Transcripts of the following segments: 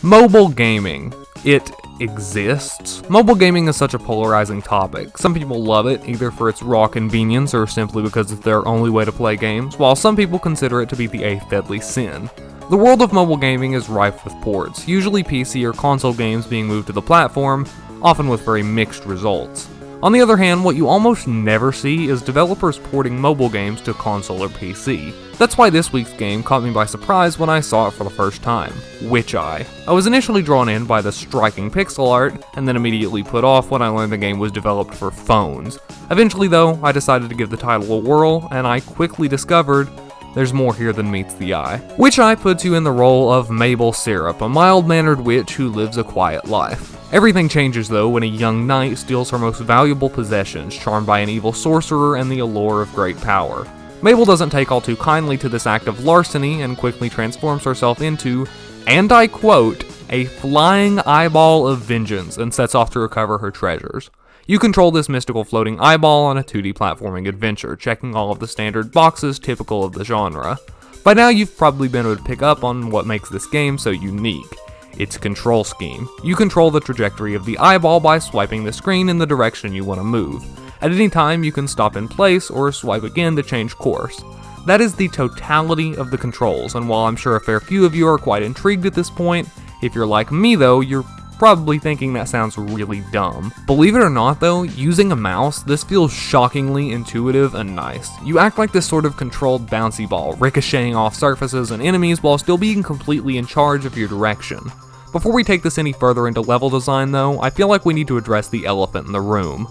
Mobile gaming. It exists. Mobile gaming is such a polarizing topic. Some people love it, either for its raw convenience or simply because it's their only way to play games, while some people consider it to be the eighth deadly sin. The world of mobile gaming is rife with ports, usually PC or console games being moved to the platform, often with very mixed results. On the other hand, what you almost never see is developers porting mobile games to console or PC. That's why this week's game caught me by surprise when I saw it for the first time, Witcheye. I was initially drawn in by the striking pixel art, and then immediately put off when I learned the game was developed for phones. Eventually though, I decided to give the title a whirl, and I quickly discovered there's more here than meets the eye. Witcheye puts you in the role of Mabel Syrup, a mild-mannered witch who lives a quiet life. Everything changes though when a young knight steals her most valuable possessions, charmed by an evil sorcerer and the allure of great power. Mabel doesn't take all too kindly to this act of larceny and quickly transforms herself into, and I quote, a flying eyeball of vengeance and sets off to recover her treasures. You control this mystical floating eyeball on a 2D platforming adventure, checking all of the standard boxes typical of the genre. By now you've probably been able to pick up on what makes this game so unique. Its control scheme. You control the trajectory of the eyeball by swiping the screen in the direction you want to move. At any time you can stop in place or swipe again to change course. That is the totality of the controls, and while I'm sure a fair few of you are quite intrigued at this point, if you're like me though, you're probably thinking that sounds really dumb. Believe it or not though, using a mouse, this feels shockingly intuitive and nice. You act like this sort of controlled bouncy ball, ricocheting off surfaces and enemies while still being completely in charge of your direction. Before we take this any further into level design though, I feel like we need to address the elephant in the room.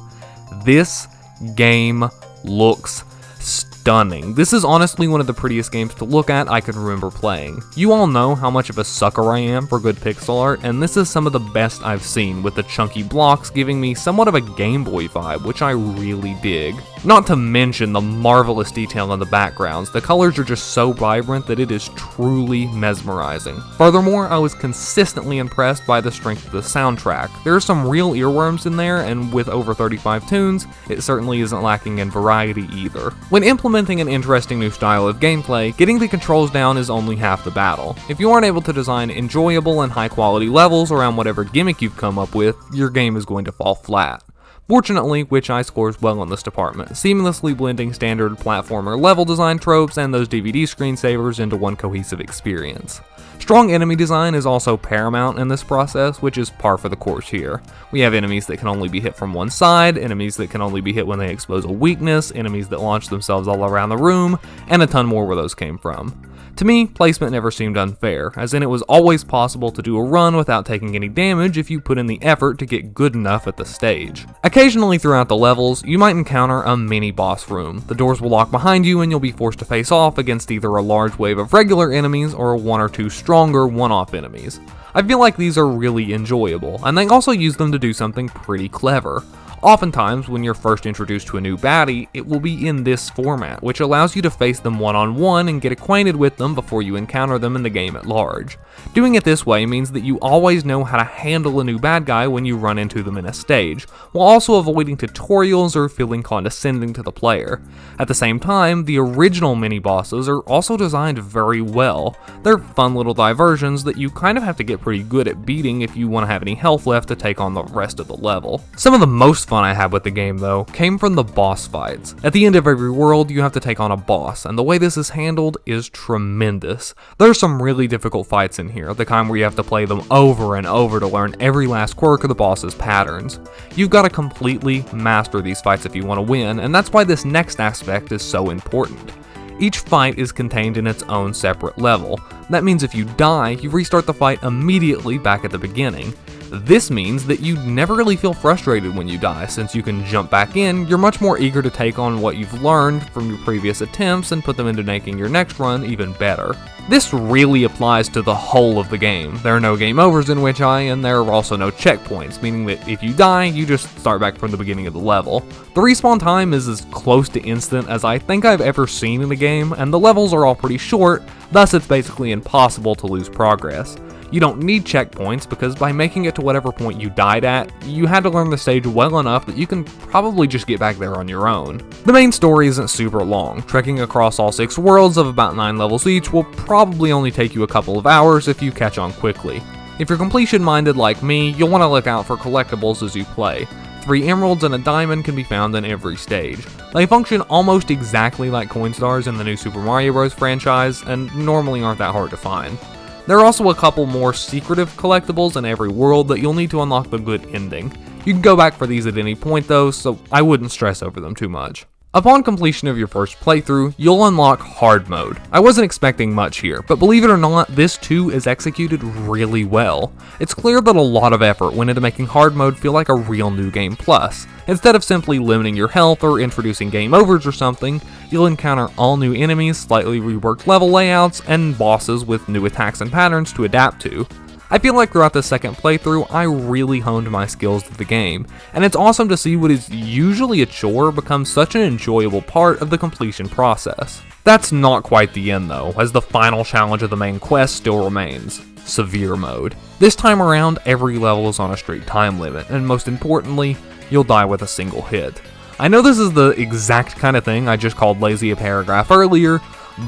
This game looks stunning. This is honestly one of the prettiest games to look at I can remember playing. You all know how much of a sucker I am for good pixel art, and this is some of the best I've seen, with the chunky blocks giving me somewhat of a Game Boy vibe, which I really dig. Not to mention the marvelous detail in the backgrounds. The colors are just so vibrant that it is truly mesmerizing. Furthermore, I was consistently impressed by the strength of the soundtrack. There are some real earworms in there, and with over 35 tunes, it certainly isn't lacking in variety either. When implementing an interesting new style of gameplay, getting the controls down is only half the battle. If you aren't able to design enjoyable and high quality levels around whatever gimmick you've come up with, your game is going to fall flat. Fortunately, Witcheye scores well in this department, seamlessly blending standard platformer level design tropes and those DVD screensavers into one cohesive experience. Strong enemy design is also paramount in this process, which is par for the course here. We have enemies that can only be hit from one side, enemies that can only be hit when they expose a weakness, enemies that launch themselves all around the room, and a ton more where those came from. To me, placement never seemed unfair, as in it was always possible to do a run without taking any damage if you put in the effort to get good enough at the stage. Occasionally throughout the levels, you might encounter a mini boss room. The doors will lock behind you and you'll be forced to face off against either a large wave of regular enemies or one or two stronger one-off enemies. I feel like these are really enjoyable, and they also use them to do something pretty clever. Oftentimes, when you're first introduced to a new baddie, it will be in this format, which allows you to face them one-on-one and get acquainted with them before you encounter them in the game at large. Doing it this way means that you always know how to handle a new bad guy when you run into them in a stage, while also avoiding tutorials or feeling condescending to the player. At the same time, the original mini-bosses are also designed very well. They're fun little diversions that you kind of have to get pretty good at beating if you want to have any health left to take on the rest of the level. Some of the most fun I had with the game though came from the boss fights. At the end of every world you have to take on a boss, and the way this is handled is tremendous. There's some really difficult fights in here, the kind where you have to play them over and over to learn every last quirk of the boss's patterns. You've got to completely master these fights if you want to win, and that's why this next aspect is so important. Each fight is contained in its own separate level. That means if you die, you restart the fight immediately back at the beginning. This means that you never really feel frustrated when you die. Since you can jump back in, you're much more eager to take on what you've learned from your previous attempts and put them into making your next run even better. This really applies to the whole of the game. There are no game overs in Witcheye, and there are also no checkpoints, meaning that if you die, you just start back from the beginning of the level. The respawn time is as close to instant as I think I've ever seen in a game, and the levels are all pretty short, thus it's basically impossible to lose progress. You don't need checkpoints because by making it to whatever point you died at, you had to learn the stage well enough that you can probably just get back there on your own. The main story isn't super long. Trekking across all 6 worlds of about 9 levels each will probably only take you a couple of hours if you catch on quickly. If you're completion minded like me, you'll want to look out for collectibles as you play. 3 emeralds and a diamond can be found in every stage. They function almost exactly like coin stars in the new Super Mario Bros. Franchise, and normally aren't that hard to find. There are also a couple more secretive collectibles in every world that you'll need to unlock the good ending. You can go back for these at any point though, so I wouldn't stress over them too much. Upon completion of your first playthrough, you'll unlock hard mode. I wasn't expecting much here, but believe it or not, this too is executed really well. It's clear that a lot of effort went into making hard mode feel like a real new game plus. Instead of simply limiting your health or introducing game overs or something, you'll encounter all new enemies, slightly reworked level layouts, and bosses with new attacks and patterns to adapt to. I feel like throughout the second playthrough, I really honed my skills to the game, and it's awesome to see what is usually a chore become such an enjoyable part of the completion process. That's not quite the end though, as the final challenge of the main quest still remains: severe mode. This time around, every level is on a strict time limit, and most importantly, you'll die with a single hit. I know this is the exact kind of thing I just called lazy a paragraph earlier,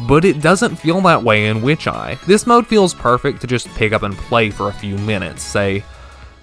but it doesn't feel that way in Witcheye. This mode feels perfect to just pick up and play for a few minutes, say,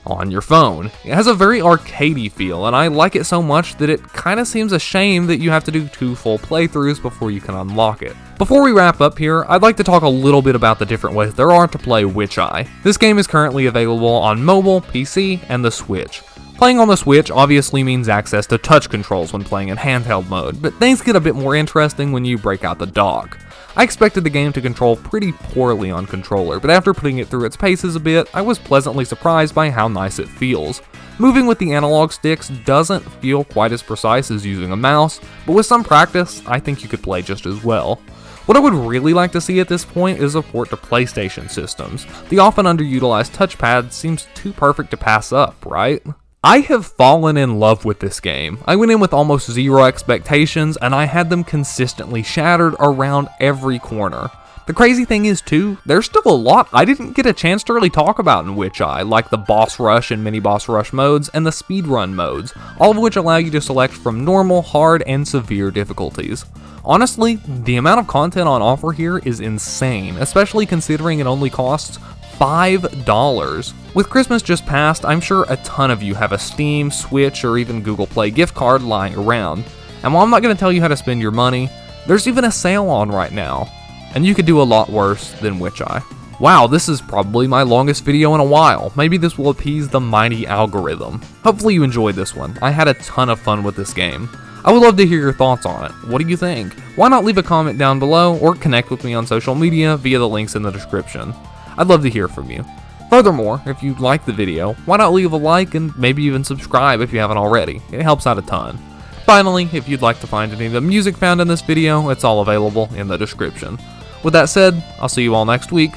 on your phone. It has a very arcadey feel, and I like it so much that it kinda seems a shame that you have to do 2 full playthroughs before you can unlock it. Before we wrap up here, I'd like to talk a little bit about the different ways there are to play Witcheye. This game is currently available on mobile, PC, and the Switch. Playing on the Switch obviously means access to touch controls when playing in handheld mode, but things get a bit more interesting when you break out the dock. I expected the game to control pretty poorly on controller, but after putting it through its paces a bit, I was pleasantly surprised by how nice it feels. Moving with the analog sticks doesn't feel quite as precise as using a mouse, but with some practice, I think you could play just as well. What I would really like to see at this point is a port to PlayStation systems. The often underutilized touchpad seems too perfect to pass up, right? I have fallen in love with this game. I went in with almost zero expectations, and I had them consistently shattered around every corner. The crazy thing is too, there's still a lot I didn't get a chance to really talk about in Witcheye, like the boss rush and mini boss rush modes, and the speedrun modes, all of which allow you to select from normal, hard, and severe difficulties. Honestly, the amount of content on offer here is insane, especially considering it only costs $5. With Christmas just passed, I'm sure a ton of you have a Steam, Switch, or even Google Play gift card lying around. And while I'm not going to tell you how to spend your money, there's even a sale on right now. And you could do a lot worse than Witcheye. Wow, this is probably my longest video in a while. Maybe this will appease the mighty algorithm. Hopefully you enjoyed this one. I had a ton of fun with this game. I would love to hear your thoughts on it. What do you think? Why not leave a comment down below or connect with me on social media via the links in the description. I'd love to hear from you. Furthermore, if you liked the video, why not leave a like and maybe even subscribe if you haven't already. It helps out a ton. Finally, if you'd like to find any of the music found in this video, it's all available in the description. With that said, I'll see you all next week,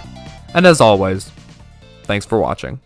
and as always, thanks for watching.